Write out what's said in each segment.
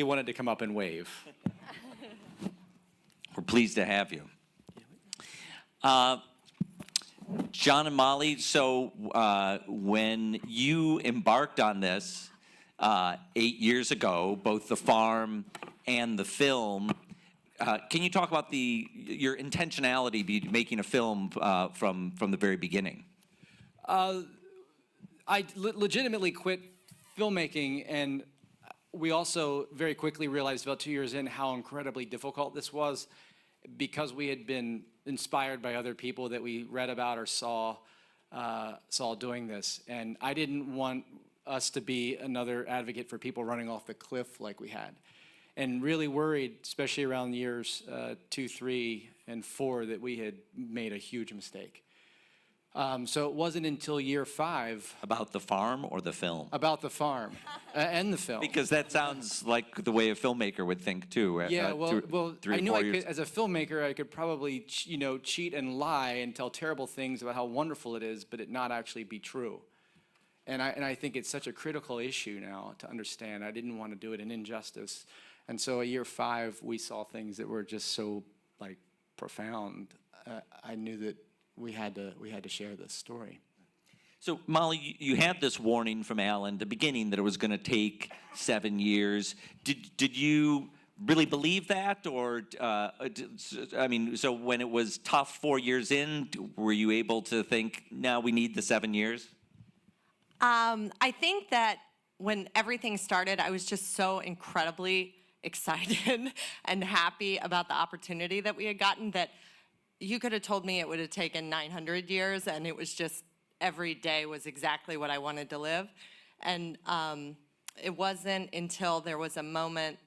He wanted to come up and wave. We're pleased to have you. John and Molly, so when you embarked on this 8 years ago, both the farm and the film, can you talk about your intentionality making a film from the very beginning? I legitimately quit filmmaking, and we also very quickly realized about 2 years in how incredibly difficult this was, because we had been inspired by other people that we read about or saw doing this. And I didn't want us to be another advocate for people running off the cliff like we had. And really worried, especially around years 2, 3, and 4, that we had made a huge mistake. So it wasn't until year 5. About the farm or the film? About the farm and the film. Because that sounds like the way a filmmaker would think too. Yeah, well, 3 I knew 4 years. as a filmmaker, I could probably, cheat and lie and tell terrible things about how wonderful it is, but it not actually be true. And I think it's such a critical issue now to understand. I didn't want to do it an injustice. And so at year 5, we saw things that were just so profound. I knew that we had to share this story. So Molly, you had this warning from Alan at the beginning that it was going to take 7 years. Did you really believe that, or so when it was tough 4 years in, were you able to think, no, we need the 7 years? I think that when everything started, I was just so incredibly excited and happy about the opportunity that we had gotten that you could have told me it would have taken 900 years, and it was just every day was exactly what I wanted to live. And it wasn't until there was a moment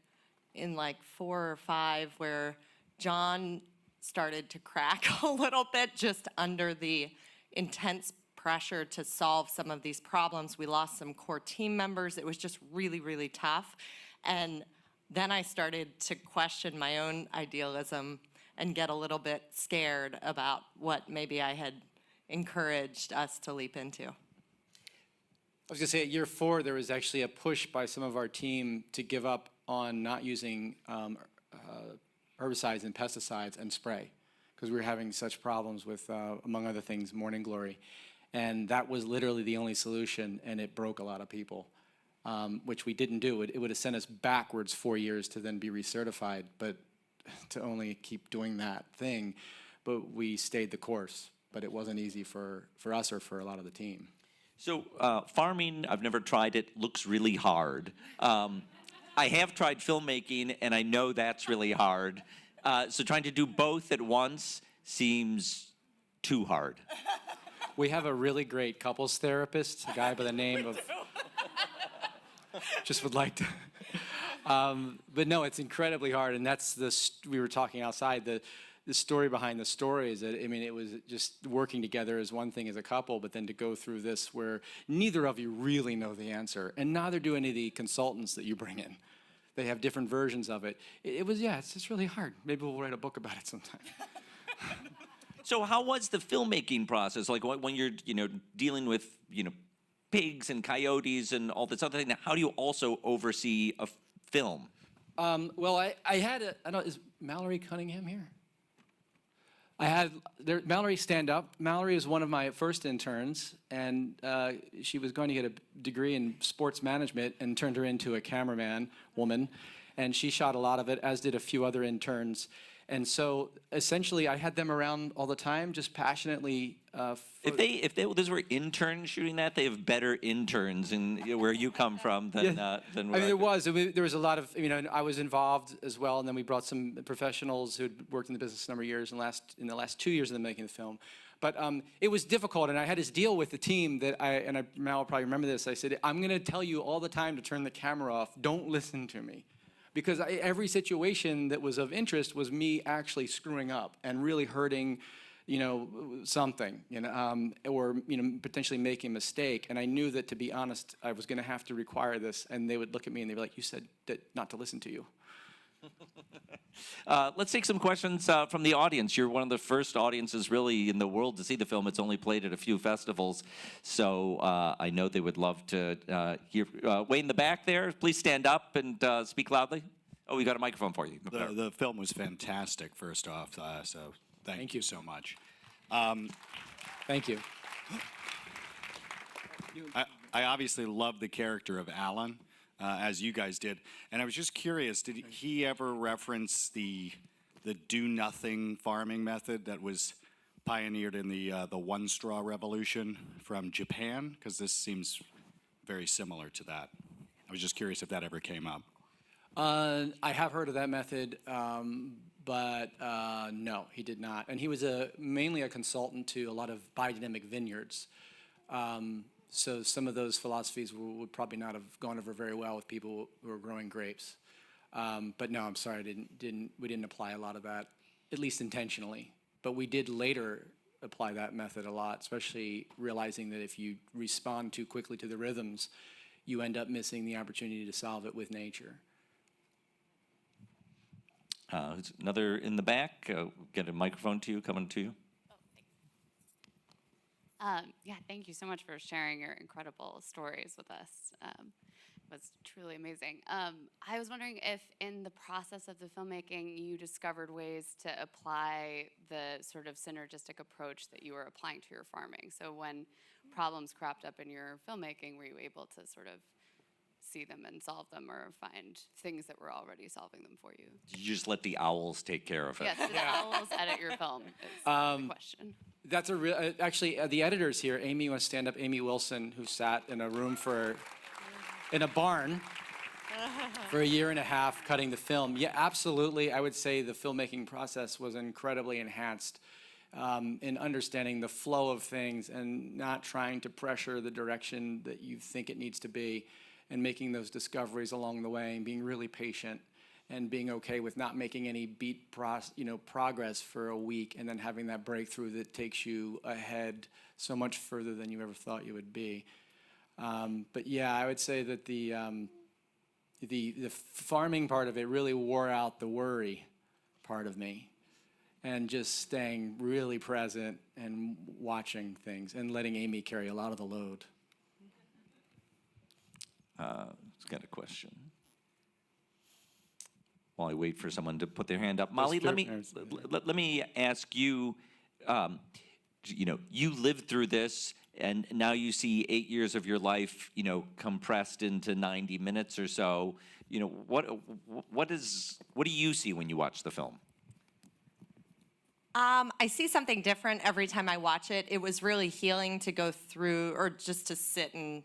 in 4 or 5 where John started to crack a little bit just under the intense pressure to solve some of these problems. We lost some core team members. It was just really, really tough. And then I started to question my own idealism and get a little bit scared about what maybe I had encouraged us to leap into. I was going to say at year 4, there was actually a push by some of our team to give up on not using herbicides and pesticides and spray, because we were having such problems with, among other things, morning glory. And that was literally the only solution, and it broke a lot of people, which we didn't do. It would have sent us backwards 4 years to then be recertified, but to only keep doing that thing. But we stayed the course, but it wasn't easy for us or for a lot of the team. So farming, I've never tried it, looks really hard. I have tried filmmaking, and I know that's really hard. So trying to do both at once seems too hard. We have a really great couples therapist, a guy by the name of, just would like to, but no, it's incredibly hard, and that's we were talking outside, the story behind the story is that, it was just working together as one thing as a couple, but then to go through this where neither of you really know the answer, and neither do any of the consultants that you bring in. They have different versions of it. It's just really hard. Maybe we'll write a book about it sometime. So how was the filmmaking process? Like when you're, dealing with, pigs and coyotes and all this other thing, how do you also oversee a film? Well, I had is Mallory Cunningham here? Mallory, stand up. Mallory is one of my first interns, and she was going to get a degree in sports management and turned her into a cameraman woman, and she shot a lot of it, as did a few other interns. And so essentially I had them around all the time, just passionately. If those were interns shooting that, they have better interns in where you come from than where there was a lot of, I was involved as well, and then we brought some professionals who'd worked in the business a number of years in the last 2 years of them making the film. But it was difficult, and I had this deal with the team that Mal will probably remember this. I said, I'm going to tell you all the time to turn the camera off. Don't listen to me. Because every situation that was of interest was me actually screwing up and really hurting, something, or potentially making a mistake. And I knew that, to be honest, I was going to have to require this. And they would look at me and they'd be like, "You said that not to listen to you." Let's take some questions from the audience. You're one of the first audiences really in the world to see the film. It's only played at a few festivals, so I know they would love to hear. Way in the back there, please stand up and speak loudly. Oh, we got a microphone for you. The film was fantastic, first off, so thank you so much. Thank you. I obviously love the character of Alan, as you guys did, and I was just curious, did he ever reference the do-nothing farming method that was pioneered in the one-straw revolution from Japan? Because this seems very similar to that. I was just curious if that ever came up. I have heard of that method, but no, he did not. And he was mainly a consultant to a lot of biodynamic vineyards. So some of those philosophies would probably not have gone over very well with people who are growing grapes. But no, I'm sorry, we didn't apply a lot of that, at least intentionally. But we did later apply that method a lot, especially realizing that if you respond too quickly to the rhythms, you end up missing the opportunity to solve it with nature. Another in the back. Get a microphone to you, coming to you. Yeah, thank you so much for sharing your incredible stories with us. It was truly amazing. I was wondering if in the process of the filmmaking you discovered ways to apply the sort of synergistic approach that you were applying to your farming. So when problems cropped up in your filmmaking, were you able to sort of see them and solve them, or find things that were already solving them for you? You just let the owls take care of it. Yes, did the owls edit your film is the question. That's a real, actually, the editors here, Amy, you want to stand up? Amy Wilson, who sat in a room in a barn for a year and a half cutting the film. Yeah, absolutely. I would say the filmmaking process was incredibly enhanced in understanding the flow of things and not trying to pressure the direction that you think it needs to be, and making those discoveries along the way, and being really patient, and being okay with not making any progress for a week, and then having that breakthrough that takes you ahead so much further than you ever thought you would be. But yeah, I would say that the farming part of it really wore out the worry part of me, and just staying really present and watching things and letting Amy carry a lot of the load. Who's got a question? While I wait for someone to put their hand up, Molly, let me ask you. You lived through this, and now you see 8 years of your life, compressed into 90 minutes or so. What do you see when you watch the film? I see something different every time I watch it. It was really healing to go through, or just to sit and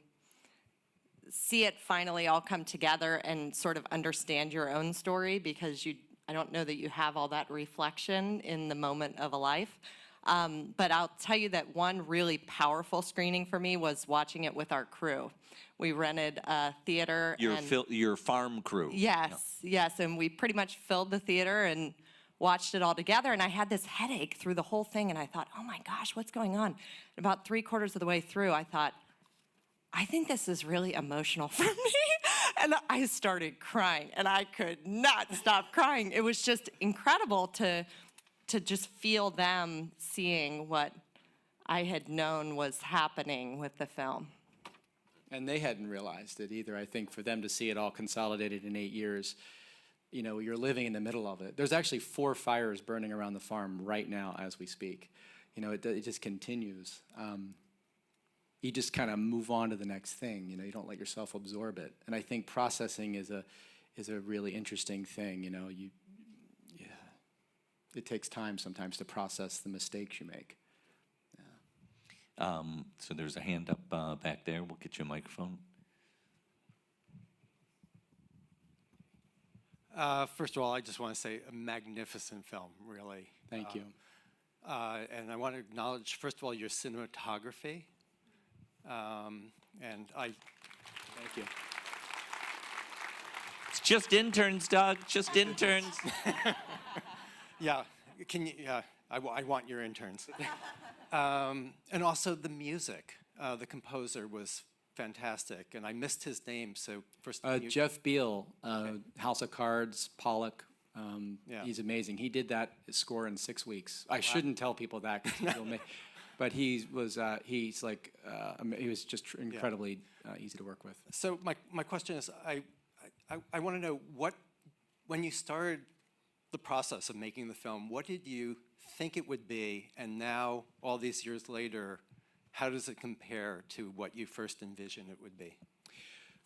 see it finally all come together and sort of understand your own story, because I don't know that you have all that reflection in the moment of a life. But I'll tell you that one really powerful screening for me was watching it with our crew. We rented a theater. Your farm crew. Yes, yes, and we pretty much filled the theater and watched it all together, and I had this headache through the whole thing, and I thought, oh my gosh, what's going on? About 3/4 of the way through, I thought, I think this is really emotional for me. And I started crying, and I could not stop crying. It was just incredible to just feel them seeing what I had known was happening with the film. And they hadn't realized it either. I think for them to see it all consolidated in 8 years, you're living in the middle of it. There's actually 4 fires burning around the farm right now as we speak. It just continues. You just kind of move on to the next thing. You don't let yourself absorb it. And I think processing is a really interesting thing. It takes time sometimes to process the mistakes you make. Yeah. So there's a hand up back there. We'll get you a microphone. First of all, I just want to say a magnificent film, really. Thank you. And I want to acknowledge, first of all, your cinematography. Thank you. It's just interns, Doug. Just interns. Yeah, can you? Yeah, I want your interns. And also the music. The composer was fantastic, and I missed his name. So first, Jeff Beal, House of Cards, Pollock, Yeah. He's amazing. He did that score in 6 weeks. I shouldn't tell people that, 'cause he'll but he was just incredibly easy to work with. So my question is, I want to know when you started the process of making the film, what did you think it would be? And now, all these years later, how does it compare to what you first envisioned it would be?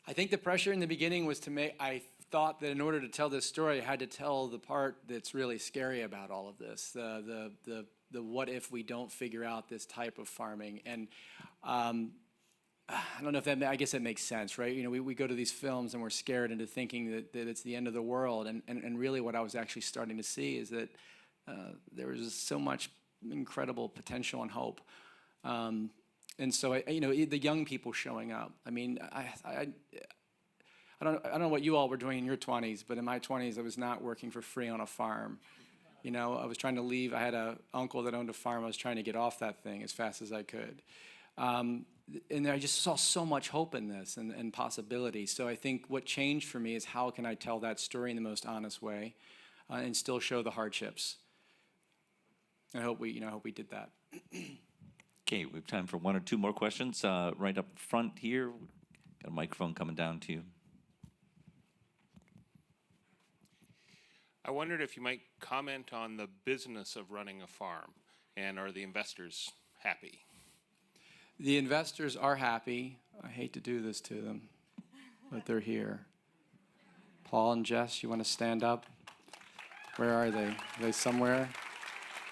I think the pressure in the beginning was I thought that in order to tell this story, I had to tell the part that's really scary about all of this, the what if we don't figure out this type of farming. And I don't know if I guess that makes sense, right? You know, we go to these films and we're scared into thinking that it's the end of the world. And really what I was actually starting to see is that there was so much incredible potential and hope. And so, the young people showing up. I mean, I don't know what you all were doing in your 20s, but in my 20s, I was not working for free on a farm. You know, I was trying to leave. I had an uncle that owned a farm. I was trying to get off that thing as fast as I could. And I just saw so much hope in this and possibility. So I think what changed for me is how can I tell that story in the most honest way and still show the hardships. I hope we did that. Okay, we have time for one or two more questions. Right up front here, got a microphone coming down to you. I wondered if you might comment on the business of running a farm, and are the investors happy? The investors are happy. I hate to do this to them, but they're here. Paul and Jess, you want to stand up? Where are they? Are they somewhere?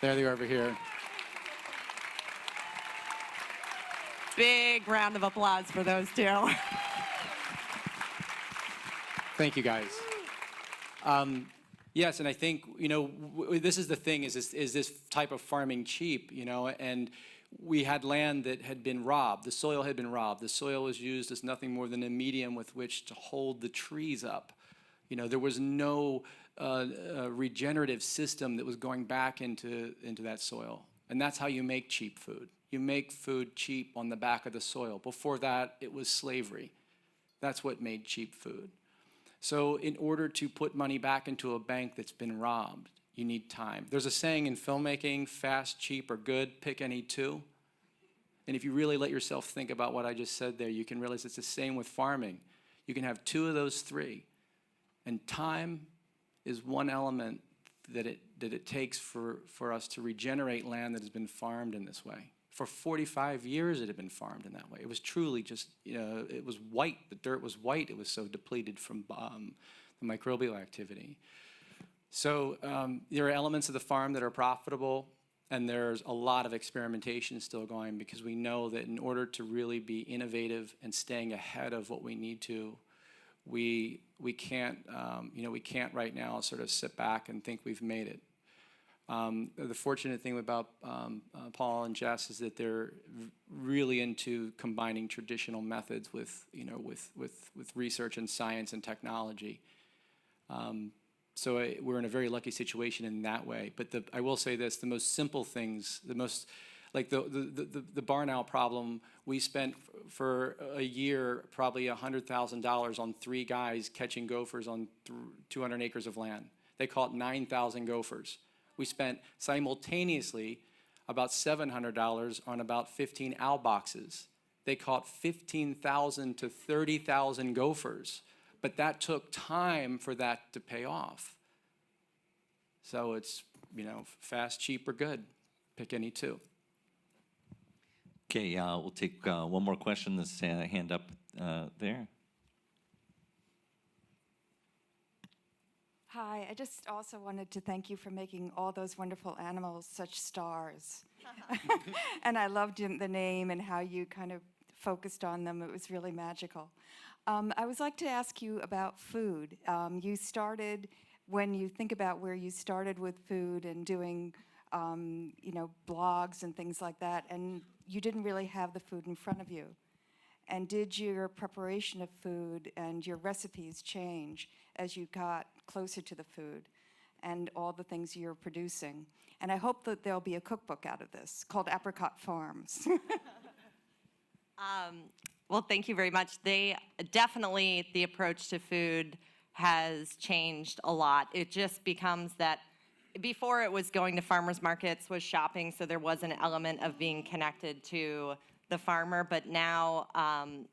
There they are over here. Big round of applause for those two. Thank you, guys. Yes, and I think, this is the thing, is this type of farming cheap, and we had land that had been robbed. The soil had been robbed. The soil was used as nothing more than a medium with which to hold the trees up. There was no regenerative system that was going back into that soil. And that's how you make cheap food. You make food cheap on the back of the soil. Before that, it was slavery. That's what made cheap food. So in order to put money back into a bank that's been robbed, you need time. There's a saying in filmmaking, fast, cheap, or good, pick any two. And if you really let yourself think about what I just said there, you can realize it's the same with farming. You can have two of those three. And time is one element that it takes for us to regenerate land that has been farmed in this way. For 45 years, it had been farmed in that way. It was truly just, it was white. The dirt was white. It was so depleted from the microbial activity. So there are elements of the farm that are profitable, and there's a lot of experimentation still going, because we know that in order to really be innovative and staying ahead of what we need to, we can't right now sort of sit back and think we've made it. The fortunate thing about Paul and Jess is that they're really into combining traditional methods with research and science and technology. So we're in a very lucky situation in that way. But I will say this: the most simple things, like the barn owl problem, we spent for a year probably $100,000 on 3 guys catching gophers on 200 acres of land. They caught 9,000 gophers. We spent simultaneously about $700 on about 15 owl boxes. They caught 15,000 to 30,000 gophers, but that took time for that to pay off. So it's, fast, cheap, or good. Pick any two. Okay, we'll take one more question. This hand up there. Hi, I just also wanted to thank you for making all those wonderful animals such stars. And I loved the name and how you kind of focused on them. It was really magical. I would like to ask you about food. You started, when you think about where you started with food and doing, blogs and things like that, and you didn't really have the food in front of you. And did your preparation of food and your recipes change as you got closer to the food and all the things you're producing? And I hope that there'll be a cookbook out of this called Apricot Farms. Well, thank you very much. They definitely, the approach to food has changed a lot. It just becomes that before it was going to farmers markets, was shopping, so there was an element of being connected to the farmer, but now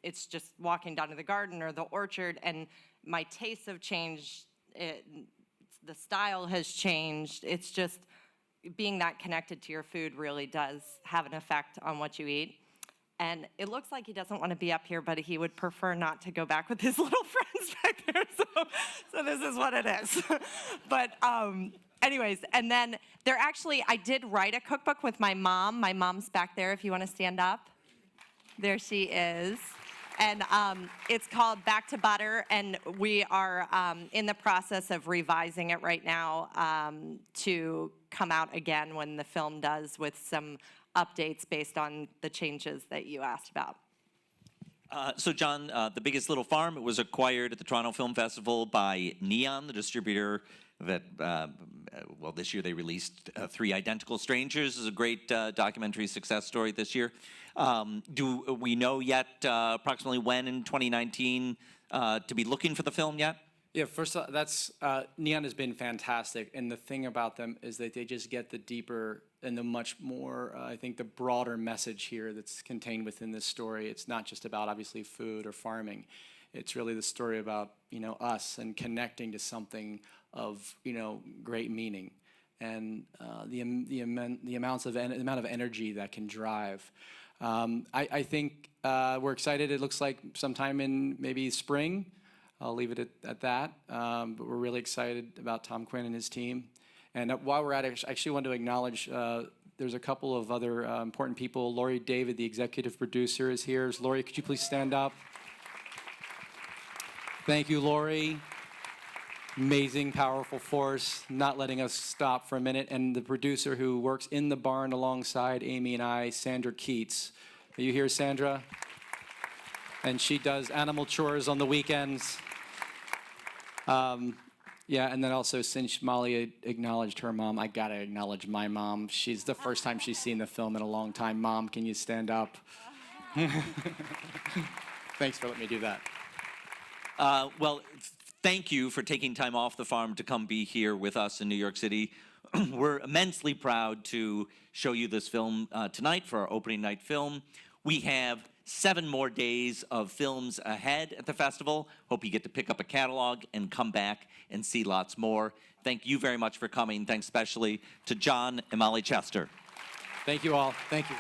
it's just walking down to the garden or the orchard, and my tastes have changed. The style has changed. It's just being that connected to your food really does have an effect on what you eat. And it looks like he doesn't want to be up here, but he would prefer not to go back with his little friends back there. So this is what it is. But anyways, and then I did write a cookbook with my mom. My mom's back there if you want to stand up. There she is. And it's called Back to Butter, and we are in the process of revising it right now to come out again when the film does, with some updates based on the changes that you asked about. So, John, The Biggest Little Farm, it was acquired at the Toronto Film Festival by Neon, the distributor that, well, this year they released Three Identical Strangers. This is a great documentary success story this year. Do we know yet approximately when in 2019 to be looking for the film yet? Yeah, first of all, Neon has been fantastic, and the thing about them is that they just get the deeper and the much more, I think, the broader message here that's contained within this story. It's not just about, obviously, food or farming. It's really the story about, us and connecting to something of, great meaning, and the amount of energy that can drive. I think we're excited. It looks like sometime in maybe spring. I'll leave it at that. But we're really excited about Tom Quinn and his team. And while we're at it, I actually want to acknowledge there's a couple of other important people. Lori David, the executive producer, is here. Lori, could you please stand up? Thank you, Lori. Amazing, powerful force, not letting us stop for a minute. And the producer who works in the barn alongside Amy and I, Sandra Keats. Are you here, Sandra? And she does animal chores on the weekends. Yeah, and then also, since Molly acknowledged her mom, I gotta acknowledge my mom. She's the first time she's seen the film in a long time. Mom, can you stand up? Thanks for letting me do that. Well, thank you for taking time off the farm to come be here with us in New York City. We're immensely proud to show you this film tonight for our opening night film. We have 7 more days of films ahead at the festival. Hope you get to pick up a catalog and come back and see lots more. Thank you very much for coming. Thanks especially to John and Molly Chester. Thank you all. Thank you.